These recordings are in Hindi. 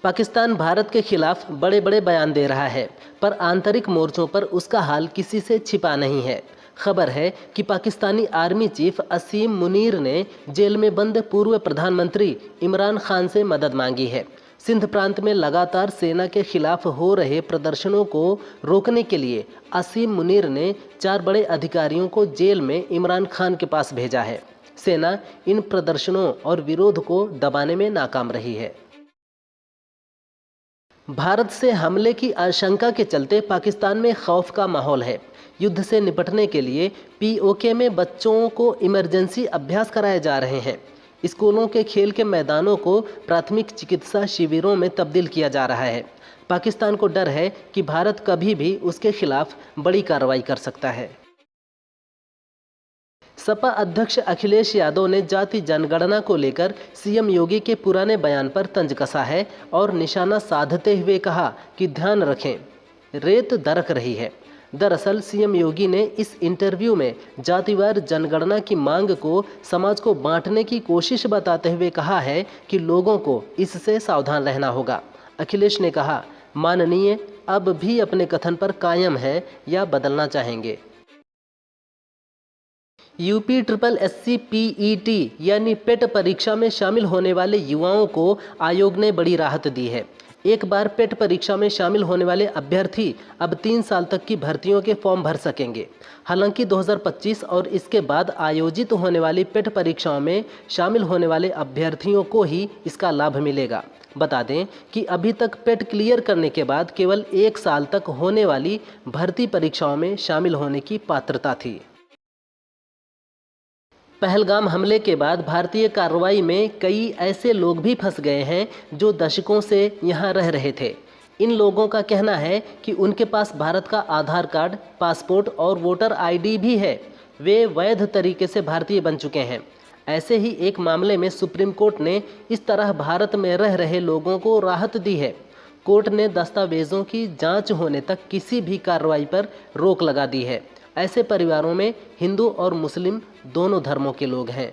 पाकिस्तान भारत के खिलाफ बड़े बड़े बयान दे रहा है, पर आंतरिक मोर्चों पर उसका हाल किसी से छिपा नहीं है। खबर है कि पाकिस्तानी आर्मी चीफ असीम मुनीर ने जेल में बंद पूर्व प्रधानमंत्री इमरान खान से मदद मांगी है। सिंध प्रांत में लगातार सेना के खिलाफ हो रहे प्रदर्शनों को रोकने के लिए असीम मुनीर ने 4 बड़े अधिकारियों को जेल में इमरान खान के पास भेजा है। सेना इन प्रदर्शनों और विरोध को दबाने में नाकाम रही है। भारत से हमले की आशंका के चलते पाकिस्तान में खौफ का माहौल है। युद्ध से निपटने के लिए पीओके में बच्चों को इमरजेंसी अभ्यास कराए जा रहे हैं। स्कूलों के खेल के मैदानों को प्राथमिक चिकित्सा शिविरों में तब्दील किया जा रहा है। पाकिस्तान को डर है कि भारत कभी भी उसके खिलाफ बड़ी कार्रवाई कर सकता है। सपा अध्यक्ष अखिलेश यादव ने जाति जनगणना को लेकर सीएम योगी के पुराने बयान पर तंज कसा है और निशाना साधते हुए कहा कि ध्यान रखें, रेत दरक रही है। दरअसल सीएम योगी ने इस इंटरव्यू में जातिवार जनगणना की मांग को समाज को बांटने की कोशिश बताते हुए कहा है कि लोगों को इससे सावधान रहना होगा। अखिलेश ने कहा, माननीय अब भी अपने कथन पर कायम है या बदलना चाहेंगे। यूपी ट्रिपल एससी पीईटी यानी पेट परीक्षा में शामिल होने वाले युवाओं को आयोग ने बड़ी राहत दी है। एक बार पेट परीक्षा में शामिल होने वाले अभ्यर्थी अब 3 साल तक की भर्तियों के फॉर्म भर सकेंगे। हालांकि 2025 और इसके बाद आयोजित होने वाली पेट परीक्षाओं में शामिल होने वाले अभ्यर्थियों को ही इसका लाभ मिलेगा। बता दें कि अभी तक पेट क्लियर करने के बाद केवल 1 साल तक होने वाली भर्ती परीक्षाओं में शामिल होने की पात्रता थी। पहलगाम हमले के बाद भारतीय कार्रवाई में कई ऐसे लोग भी फंस गए हैं जो दशकों से यहाँ रह रहे थे। इन लोगों का कहना है कि उनके पास भारत का आधार कार्ड, पासपोर्ट और वोटर आईडी भी है। वे वैध तरीके से भारतीय बन चुके हैं। ऐसे ही एक मामले में सुप्रीम कोर्ट ने इस तरह भारत में रह रहे लोगों को राहत दी है। कोर्ट ने दस्तावेजों की जांच होने तक किसी भी कार्रवाई पर रोक लगा दी है। ऐसे परिवारों में हिंदू और मुस्लिम दोनों धर्मों के लोग हैं।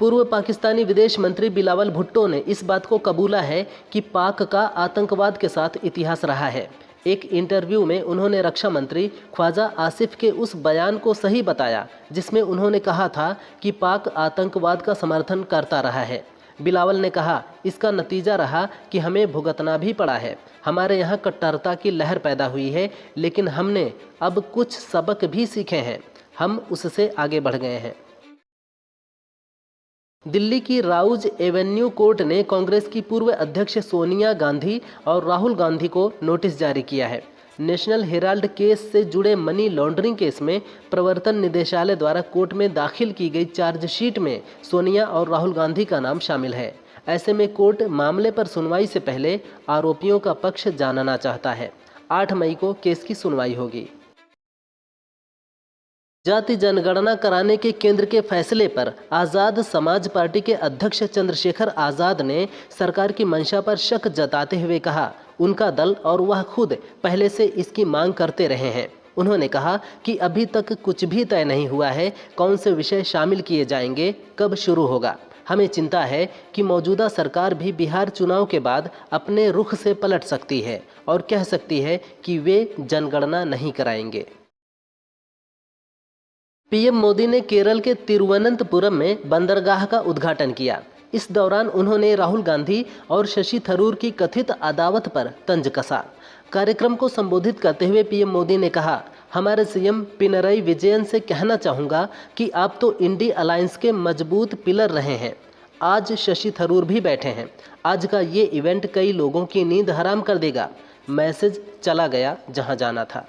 पूर्व पाकिस्तानी विदेश मंत्री बिलावल भुट्टो ने इस बात को कबूला है कि पाक का आतंकवाद के साथ इतिहास रहा है। एक इंटरव्यू में उन्होंने रक्षा मंत्री ख्वाजा आसिफ के उस बयान को सही बताया जिसमें उन्होंने कहा था कि पाक आतंकवाद का समर्थन करता रहा है। बिलावल ने कहा, इसका नतीजा रहा कि हमें भुगतना भी पड़ा है। हमारे यहाँ कट्टरता की लहर पैदा हुई है, लेकिन हमने अब कुछ सबक भी सीखे हैं। हम उससे आगे बढ़ गए हैं। दिल्ली की राउज एवेन्यू कोर्ट ने कांग्रेस की पूर्व अध्यक्ष सोनिया गांधी और राहुल गांधी को नोटिस जारी किया है। नेशनल हेराल्ड केस से जुड़े मनी लॉन्ड्रिंग केस में प्रवर्तन निदेशालय द्वारा कोर्ट में दाखिल की गई चार्जशीट में सोनिया और राहुल गांधी का नाम शामिल है। ऐसे में कोर्ट मामले पर सुनवाई से पहले आरोपियों का पक्ष जानना चाहता है। 8 मई को केस की सुनवाई होगी। जाति जनगणना कराने के केंद्र के फैसले पर आज़ाद समाज पार्टी के अध्यक्ष चंद्रशेखर आज़ाद ने सरकार की मंशा पर शक जताते हुए कहा, उनका दल और वह खुद पहले से इसकी मांग करते रहे हैं। उन्होंने कहा कि अभी तक कुछ भी तय नहीं हुआ है, कौन से विषय शामिल किए जाएंगे, कब शुरू होगा। हमें चिंता है कि मौजूदा सरकार भी बिहार चुनाव के बाद अपने रुख से पलट सकती है और कह सकती है कि वे जनगणना नहीं कराएंगे। पीएम मोदी ने केरल के तिरुवनंतपुरम में बंदरगाह का उद्घाटन किया। इस दौरान उन्होंने राहुल गांधी और शशि थरूर की कथित अदावत पर तंज कसा। कार्यक्रम को संबोधित करते हुए पीएम मोदी ने कहा, हमारे सीएम पिनरई विजयन से कहना चाहूँगा कि आप तो इंडी अलायंस के मजबूत पिलर रहे हैं। आज शशि थरूर भी बैठे हैं। आज का ये इवेंट कई लोगों की नींद हराम कर देगा। मैसेज चला गया जहां जाना था।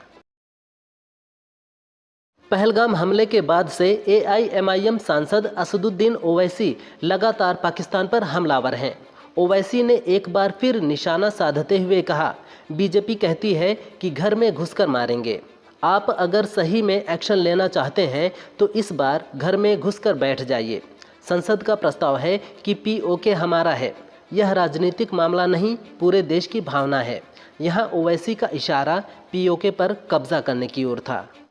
पहलगाम हमले के बाद से एआईएमआईएम सांसद असदुद्दीन ओवैसी लगातार पाकिस्तान पर हमलावर हैं। ओवैसी ने एक बार फिर निशाना साधते हुए कहा, बीजेपी कहती है कि घर में घुसकर मारेंगे। आप अगर सही में एक्शन लेना चाहते हैं तो इस बार घर में घुसकर बैठ जाइए। संसद का प्रस्ताव है कि पीओके हमारा है। यह राजनीतिक मामला नहीं, पूरे देश की भावना है। यहाँ ओवैसी का इशारा पीओके पर कब्जा करने की ओर था।